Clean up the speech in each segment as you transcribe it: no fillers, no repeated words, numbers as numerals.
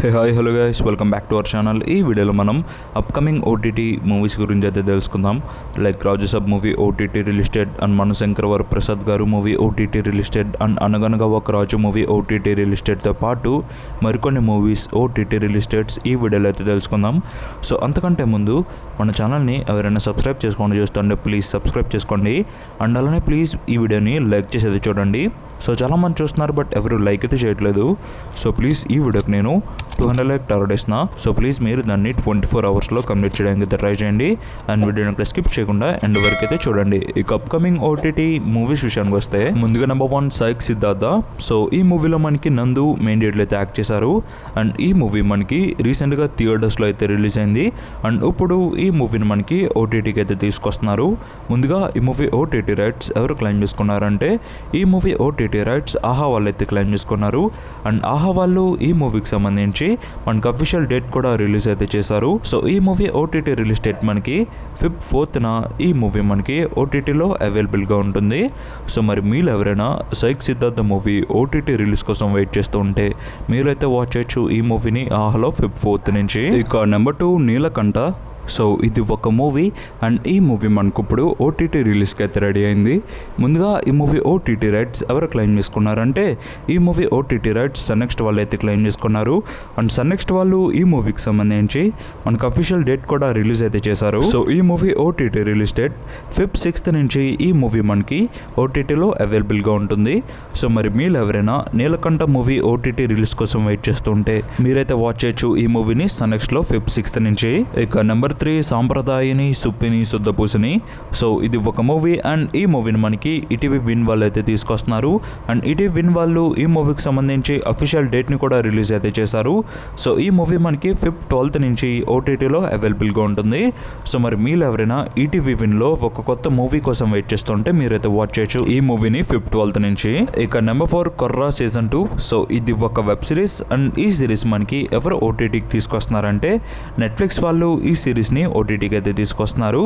Hi hello guys, welcome back to our channel. ఈ వీడియోలో మనం అప్కమింగ్ ఓటీటీ మూవీస్ గురించి అయితే తెలుసుకుందాం. Like Rajasaab movie OTT released and Manushankar Varaprasad garu movie OTT released and అనగనగా ఒక రాజు మూవీ ఓటీటీ రిలీస్టెడ్తో పాటు మరికొన్ని మూవీస్ ఓటీటీ రిలీస్టెడ్స్ ఈ వీడియోలో అయితే తెలుసుకుందాం. సో అంతకంటే ముందు మన ఛానల్ని ఎవరైనా సబ్స్క్రైబ్ చేసుకోండి చూస్తుంటే ప్లీజ్ సబ్స్క్రైబ్ చేసుకోండి. అండ్ అలానే ప్లీజ్ ఈ వీడియోని లైక్ చేసేది చూడండి. సో చాలామంది చూస్తున్నారు బట్ ఎవరు లైక్ అయితే చేయట్లేదు. సో ప్లీజ్ ఈ వీడియోకి నేను 200 లైక్ టార్గెట్ ఇస్తున్నా. సో ప్లీజ్ మీరు దాన్ని 24 అవర్స్లో కంప్లీట్ చేయడానికి అయితే ట్రై చేయండి. అండ్ వీడియోని ఇక్కడ స్కిప్ చేయకుండా ఎండ్ వరకు అయితే చూడండి. ఇక అప్కమింగ్ ఓటీటీ మూవీస్ విషయానికి వస్తే ముందుగా నెంబర్ 1 సైక్ సిద్ధార్థ. సో ఈ మూవీలో మనకి నందు మెయిన్ లీడ్లో అయితే యాక్ట్ చేశారు. అండ్ ఈ మూవీ మనకి రీసెంట్గా థియేటర్స్లో అయితే రిలీజ్ అయింది. అండ్ ఇప్పుడు ఈ మూవీని మనకి ఓటీటీకి అయితే తీసుకొస్తున్నారు. ముందుగా ఈ మూవీ ఓటీటీ రైట్స్ ఎవరు క్లెయిమ్ చేసుకున్నారంటే ఈ మూవీ ఓటీటీ రైట్స్ ఆహా వాళ్ళు అయితే క్లెయిమ్ చేసుకున్నారు. అండ్ ఆహా వాళ్ళు ఈ మూవీకి సంబంధించి మనకి అఫీషియల్ డేట్ కూడా రిలీజ్ అయితే చేశారు. సో ఈ మూవీ ఓటీటీ రిలీజ్ డేట్ మనకి Feb 4th ఈ మూవీ మనకి ఓటీటీలో అవైలబుల్గా ఉంటుంది. సో మరి మీరు ఎవరైనా psych Siddhartha movie OTT release కోసం వెయిట్ చేస్తూ ఉంటే మీరైతే వాచ్ చేయొచ్చు ఈ మూవీని ఆహాలో Feb 4th నుంచి. ఇక నెంబర్ 2 నీలకంఠ. సో ఇది ఒక మూవీ అండ్ ఈ మూవీ మనకు ఇప్పుడు ఓటీటీ రిలీజ్కి అయితే రెడీ అయింది. ముందుగా ఈ మూవీ ఓటీటీ రైట్స్ ఎవరు క్లెయిమ్ చేసుకున్నారంటే ఈ మూవీ ఓటీటీ రైట్స్ సన్నెక్స్ట్ వాళ్ళు అయితే క్లెయిమ్ చేసుకున్నారు. అండ్ సన్నెక్స్ట్ వాళ్ళు ఈ మూవీకి సంబంధించి మనకు అఫీషియల్ డేట్ కూడా రిలీజ్ అయితే చేశారు. సో ఈ movie OTT release date Feb 6th నుంచి ఈ మూవీ మనకి ఓటీటీలో అవైలబుల్గా ఉంటుంది. సో మరి మీరు ఎవరైనా నీలకంఠ మూవీ ఓటీటీ రిలీజ్ కోసం వెయిట్ చేస్తుంటే మీరైతే వాచ్ చేయొచ్చు ఈ మూవీని సన్నెక్స్ట్లో Feb 6th నుంచి. ఇక నెంబర్ 3 సాంప్రదాయని సుప్పిని శుద్ధపూసని. సో ఇది ఒక మూవీ అండ్ ఈ మూవీని మనకి ఈటీవీ విన్ వాళ్ళు అయితే తీసుకొస్తున్నారు. అండ్ ఈటీవీ విన్ వాళ్ళు ఈ మూవీకి సంబంధించి అఫీషియల్ డేట్ని కూడా రిలీజ్ అయితే చేశారు. సో ఈ మూవీ మనకి Feb 12th నుంచి ఓటీటీలో అవైలబుల్గా ఉంటుంది. సో మరి మీరు ఎవరైనా ఈటీవీ విన్లో ఒక కొత్త మూవీ కోసం వెయిట్ చేస్తుంటే మీరైతే వాచ్ చేయొచ్చు ఈ మూవీని Feb 12th నుంచి. ఇక నెంబర్ 4 కొర్రా సీజన్ 2. సో ఇది ఒక వెబ్ సిరీస్ అండ్ ఈ సిరీస్ మనకి ఎవరు ఓటీటీకి తీసుకొస్తున్నారంటే నెట్ఫ్లిక్స్ వాళ్ళు ఈ సిరీస్ని ఓటీటీకి అయితే తీసుకొస్తున్నారు.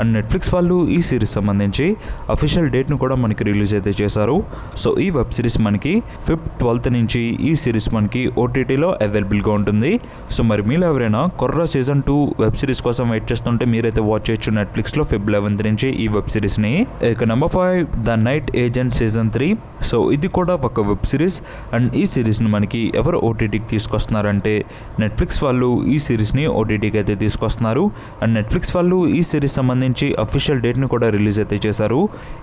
అండ్ నెట్ఫ్లిక్స్ వాళ్ళు ఈ సిరీస్ సంబంధించి అఫీషియల్ డేట్ను కూడా మనకి రిలీజ్ అయితే చేశారు. సో ఈ వెబ్ సిరీస్ మనకి Feb 12th నుంచి ఈ సిరీస్ మనకి ఓటీటీలో అవైలబుల్గా ఉంటుంది. సో మరి మీరు ఎవరైనా కొర్రా సీజన్ 2 వెబ్ సిరీస్ కోసం వెయిట్ చేస్తుంటే మీరైతే వాచ్ చేయొచ్చు నెట్ఫ్లిక్స్లో Feb 11th నుంచి ఈ వెబ్ సిరీస్ని. ఇక number 5 the night agent season 3. So ఇది కూడా ఒక వెబ్ సిరీస్ అండ్ ఈ సిరీస్ని మనకి ఎవరు ఓటీటీకి తీసుకొస్తున్నారంటే నెట్ఫ్లిక్స్ వాళ్ళు ఈ సిరీస్ని ఓటీటీకి అయితే తీసుకొస్తున్నారు. అండ్ నెట్ఫ్లిక్స్ వాళ్ళు ఈ సిరీస్ సంబంధించి అఫీషియల్ డేట్ని కూడా రిలీజ్ అయితే చేశారు.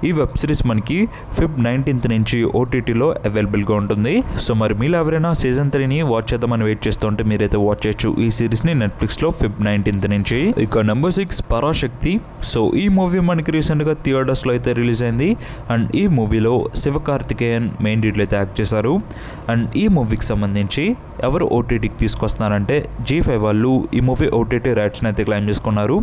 ఈ వెబ్ సిరీస్ మనకి Feb 19th నుంచి ఓటీటీలో అవైలబుల్గా ఉంటుంది. సో మరి మీరు ఎవరైనా సీజన్ 3ని వాచ్ చేద్దామని వెయిట్ చేస్తుంటే మీరైతే వాచ్ చేయొచ్చు ఈ సిరీస్ని నెట్ఫ్లిక్స్లో Feb 19th నుంచి. ఇక నెంబర్ 6 పరాశక్తి. సో ఈ మూవీ మనకి రీసెంట్గా థియేటర్స్లో అయితే రిలీజ్ అయింది. అండ్ ఈ మూవీలో శివకార్తికేయన్ మెయిన్ లీడ్లో అయితే యాక్ట్ చేశారు. అండ్ ఈ మూవీకి సంబంధించి ఎవరు ఓటీటీకి తీసుకొస్తున్నారంటే G5 వాళ్ళు ఈ మూవీ ఓటీటీ రైట్స్ని అయితే క్లెయిమ్ చేసుకున్నారు.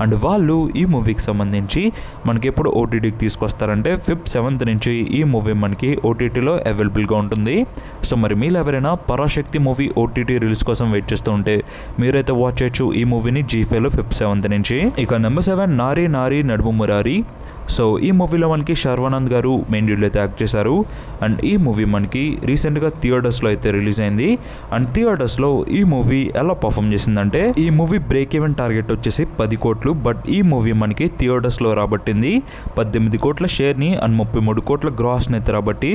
అండ్ వాళ్ళు ఈ మూవీకి సంబంధించి మనకి ఎప్పుడు ఓటీటీకి తీసుకొస్తారంటే Feb 7th నుంచి ఈ మూవీ మనకి ఓటీటీలో అవైలబుల్గా ఉంటుంది. సో మరి మీరు ఎవరైనా పరాశక్తి మూవీ ఓటీటీ రిలీజ్ కోసం వెయిట్ చేస్తూ ఉంటే మీరైతే వాచ్ చేయొచ్చు ఈ మూవీని G5లో Feb 7th నుంచి. ఇక నెంబర్ 7 నారీ నారీ నడుము మురారి. సో ఈ మూవీలో మనకి శర్వానంద్ గారు మెయిన్ లీడ్లో అయితే యాక్ట్ చేశారు. అండ్ ఈ మూవీ మనకి రీసెంట్గా థియేటర్స్లో అయితే రిలీజ్ అయింది. అండ్ థియేటర్స్లో ఈ మూవీ ఎలా పర్ఫామ్ చేసిందంటే ఈ మూవీ బ్రేక్ ఈవెన్ టార్గెట్ వచ్చేసి 10 కోట్లు. బట్ ఈ మూవీ మనకి థియేటర్స్లో రాబట్టింది 18 కోట్ల షేర్ని అండ్ 33 కోట్ల గ్రాస్ని అయితే రాబట్టి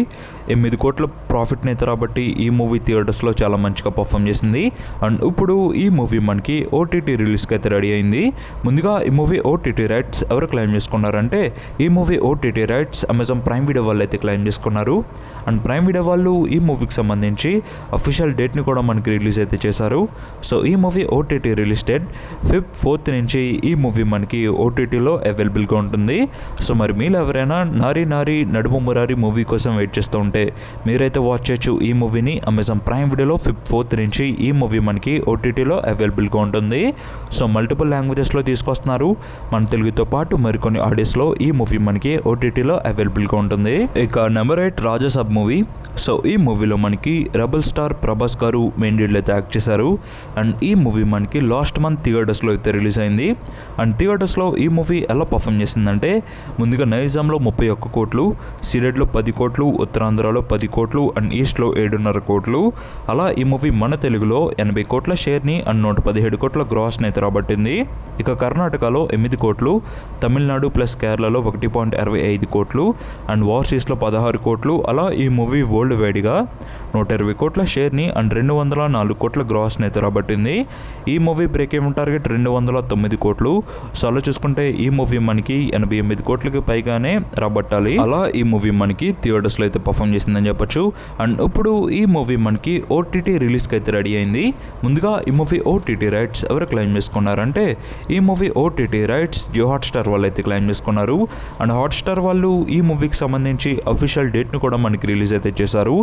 8 కోట్ల ప్రాఫిట్ని అయితే రాబట్టి ఈ మూవీ థియేటర్స్లో చాలా మంచిగా పర్ఫామ్ చేసింది. అండ్ ఇప్పుడు ఈ మూవీ మనకి ఓటీటీ రిలీజ్కి అయితే రెడీ అయింది. ముందుగా ఈ మూవీ ఓటీటీ రైట్స్ ఎవరు క్లెయిమ్ చేసుకున్నారంటే ఈ movie OTT rights Amazon prime video వాళ్ళు అయితే క్లెయిమ్ చేసుకున్నారు. అండ్ ప్రైమ్ వీడియో వాళ్ళు ఈ మూవీకి సంబంధించి అఫీషియల్ డేట్ని కూడా మనకి రిలీజ్ అయితే చేశారు. సో ఈ movie OTT release date Feb 4th నుంచి ఈ మూవీ మనకి ఓటీటీలో అవైలబుల్గా ఉంటుంది. సో మరి మీరు ఎవరైనా నారీ నారీ నడుము మురారి మూవీ కోసం వెయిట్ చేస్తూ ఉంటే మీరైతే వాచ్ చేయొచ్చు ఈ మూవీని అమెజాన్ ప్రైమ్ వీడియోలో Feb 4th నుంచి ఈ మూవీ మనకి ఓటీటీలో అవైలబుల్గా ఉంటుంది. సో మల్టిపుల్ లాంగ్వేజెస్లో తీసుకొస్తున్నారు. మన తెలుగుతో పాటు మరికొన్ని ఆడియోస్లో ఈ ఈ మూవీ మనకి ఓటీటీలో అవైలబుల్గా ఉంటుంది. ఇక నెంబర్ 8 రాజాసాబ్ మూవీ. సో ఈ మూవీలో మనకి రెబల్ స్టార్ ప్రభాస్ గారు మెయిన్ లీడ్లో అయితే యాక్ట్ చేశారు. అండ్ ఈ మూవీ మనకి లాస్ట్ మంత్ థియేటర్స్లో అయితే రిలీజ్ అయింది. అండ్ థియేటర్స్లో ఈ మూవీ ఎలా పర్ఫామ్ చేసిందంటే ముందుగా నైజాంలో 31 కోట్లు, సిడెడ్లో 10 కోట్లు, ఉత్తరాంధ్రలో 10 కోట్లు అండ్ ఈస్ట్లో 7.5 కోట్లు. అలా ఈ మూవీ మన తెలుగులో 80 కోట్ల షేర్ని అండ్ 117 కోట్ల గ్రాస్ని అయితే రాబట్టింది. ఇక కర్ణాటకలో 8 కోట్లు, తమిళనాడు ప్లస్ కేరళలో 1.25 కోట్లు అండ్ ఓవర్సీస్లో 16 కోట్లు. అలా ఈ మూవీ వరల్డ్ వైడ్గా 120 కోట్ల షేర్ని అండ్ 204 కోట్ల గ్రాస్ని అయితే రాబట్టింది. ఈ మూవీ బ్రేక్ ఈవెన్ టార్గెట్ 209 కోట్లు. సో అలా చూసుకుంటే ఈ మూవీ మనకి 88 కోట్లకి పైగానే రాబట్టాలి. అలా ఈ మూవీ మనకి థియేటర్స్లో అయితే పర్ఫామ్ చేసిందని చెప్పొచ్చు. అండ్ ఇప్పుడు ఈ మూవీ మనకి ఓటీటీ రిలీజ్కి అయితే రెడీ అయింది. ముందుగా ఈ మూవీ ఓటీటీ రైట్స్ ఎవరు క్లెయిమ్ చేసుకున్నారంటే ఈ movie OTT rights Jio Hotstar వాళ్ళు అయితే క్లెయిమ్ చేసుకున్నారు. అండ్ హాట్స్టార్ వాళ్ళు ఈ మూవీకి సంబంధించి అఫీషియల్ డేట్ను కూడా మనకి రిలీజ్ అయితే చేశారు.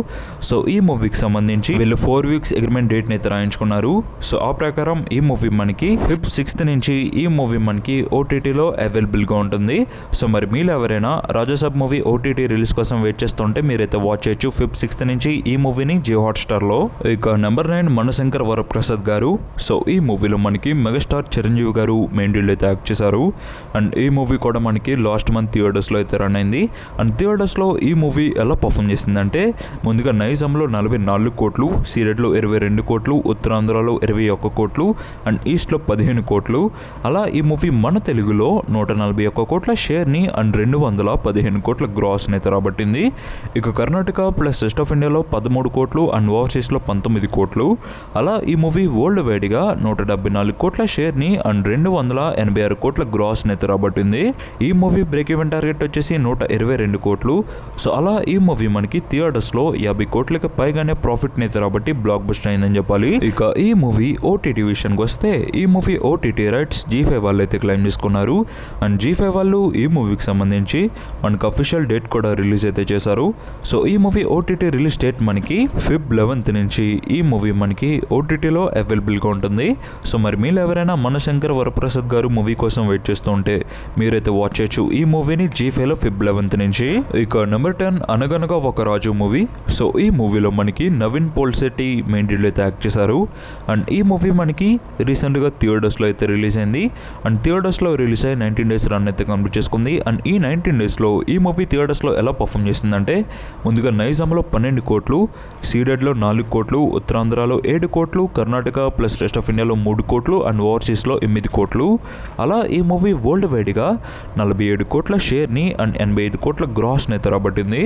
సో ఈ మూవీకి సంబంధించి వీళ్ళు 4 వీక్స్ అగ్రిమెంట్ డేట్ని అయితే రాయించుకున్నారు. సో ఆ ప్రకారం ఈ మూవీ మనకి Feb 6th నుంచి ఈ మూవీ మనకి ఓటీటీలో అవైలబుల్గా ఉంటుంది. సో మరి మీరు ఎవరైనా రాజాసాబ్ మూవీ ఓటీటీ రిలీజ్ కోసం వెయిట్ చేస్తుంటే మీరైతే వాచ్ చేయొచ్చు Feb 6th నుంచి ఈ మూవీని జియో హాట్స్టార్లో. ఇక నెంబర్ 9 మనశంకర్ వరప్రసాద్ గారు. సో ఈ మూవీలో మనకి మెగాస్టార్ చిరంజీవి గారు మెయిన్ లీడ్ అయితే యాక్ట్ చేశారు. అండ్ ఈ మూవీ కూడా మనకి లాస్ట్ మంత్ థియేటర్స్లో అయితే రన్ అయింది. అండ్ థియేటర్స్లో ఈ మూవీ ఎలా పర్ఫామ్ చేసిందంటే ముందుగా నైజాంలో 44 కోట్లు, సిరెడ్లో 22 కోట్లు, ఉత్తరాంధ్రలో 21 కోట్లు అండ్ ఈస్ట్లో 15 కోట్లు. అలా ఈ మూవీ మన తెలుగులో 141 కోట్ల షేర్ని అండ్ 215 కోట్ల గ్రాస్ని అయితే రాబట్టింది. ఇక కర్ణాటక ప్లస్ రెస్ట్ ఆఫ్ ఇండియాలో 13 కోట్లు అండ్ ఓవర్సీస్లో 19 కోట్లు. అలా ఈ మూవీ వరల్డ్ వైడ్గా 174 కోట్ల షేర్ని అండ్ 286 కోట్ల గ్రాస్ని అయితే రాబట్టింది. ఈ మూవీ బ్రేక్ ఈవెన్ టార్గెట్ వచ్చేసి 122 కోట్లు. సో అలా ఈ మూవీ మనకి థియేటర్స్లో 50 కోట్లకి పైగానే ప్రాఫిట్ని అయితే రాబట్టి బ్లాక్ బస్టర్ అయిందని చెప్పాలి. ఇక ఈ మూవీ ఓటీటీ విషయానికి వస్తే ఈ మూవీ ఓటీటీ రైట్స్ G5 వాళ్ళు అయితే క్లెయిమ్ చేసుకున్నారు. అండ్ G5 వాళ్ళు ఈ మూవీకి సంబంధించి మనకు అఫీషియల్ డేట్ కూడా రిలీజ్ అయితే చేశారు. సో ఈ మూవీ ఓటీటీ రిలీజ్ డేట్ మనకి Feb 11th నుంచి ఈ మూవీ మనకి ఓటీటీలో అవైలబుల్గా ఉంటుంది. సో మరి మీరు ఎవరైనా మనశంకర్ వరప్రసాద్ గారు మూవీ కోసం వెయిట్ చేస్తూ ఉంటే మీరైతే వాచ్ చేయొచ్చు ఈ మూవీని G5లో Feb 11th నుంచి. ఇక నెంబర్ 10 అనగనగా ఒక రాజు మూవీ. సో ఈ మూవీలో మనకి నవీన్ పోల్శెట్టి మెయిన్ లీడ్లో అయితే యాక్ట్ చేశారు. అండ్ ఈ మూవీ మనకి రీసెంట్గా థియేటర్స్లో అయితే రిలీజ్ అయింది. అండ్ థియేటర్స్లో రిలీజ్ అయ్యి 19 days రన్ అయితే కంప్లీట్ చేసుకుంది. అండ్ ఈ 19 daysలో ఈ మూవీ థియేటర్స్లో ఎలా పర్ఫామ్ చేసిందంటే ముందుగా నైజాంలో 12 కోట్లు, సీడెడ్లో 4 కోట్లు, ఉత్తరాంధ్రలో 7 కోట్లు, కర్ణాటక ప్లస్ రెస్ట్ ఆఫ్ ఇండియాలో 3 కోట్లు అండ్ ఓవర్సీస్లో 8 కోట్లు. అలా ఈ మూవీ వరల్డ్ వైడ్గా 47 కోట్ల షేర్ని అండ్ 85 కోట్ల గ్రాస్ని అయితే రాబట్టింది.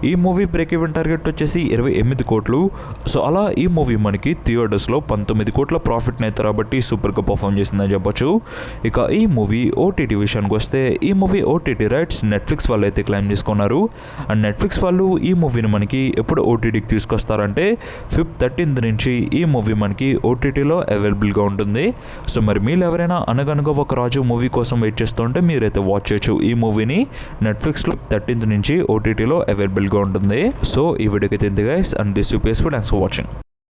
ఈ మూవీ బ్రేక్ ఈవెన్ టార్గెట్ వచ్చేసి 28 కోట్లు. సో అలా ఈ మూవీ మనకి థియేటర్స్లో 19 కోట్ల ప్రాఫిట్ని అయితే రాబట్టి సూపర్గా పర్ఫామ్ చేసిందని చెప్పొచ్చు. ఇక ఈ మూవీ ఓటీటీ విషయానికి వస్తే ఈ మూవీ ఓటీటీ రైట్స్ నెట్ఫ్లిక్స్ వాళ్ళు అయితే క్లెయిమ్ చేసుకున్నారు. అండ్ నెట్ఫ్లిక్స్ వాళ్ళు ఈ మూవీని మనకి ఎప్పుడు ఓటీటీకి తీసుకొస్తారంటే Feb 13th నుంచి ఈ మూవీ మనకి ఓటీటీలో అవైలబుల్గా ఉంటుంది. సో మరి మీరు ఎవరైనా అనగనగా ఒక రాజు మూవీ కోసం వెయిట్ చేస్తుంటే మీరైతే వాచ్ చేయొచ్చు ఈ మూవీని నెట్ఫ్లిక్స్లో 13th నుంచి ఓటీటీలో అవైలబుల్గా ఉంటుంది. సో ఈ వీడియోకి అయితే guys and this UPS thanks for watching.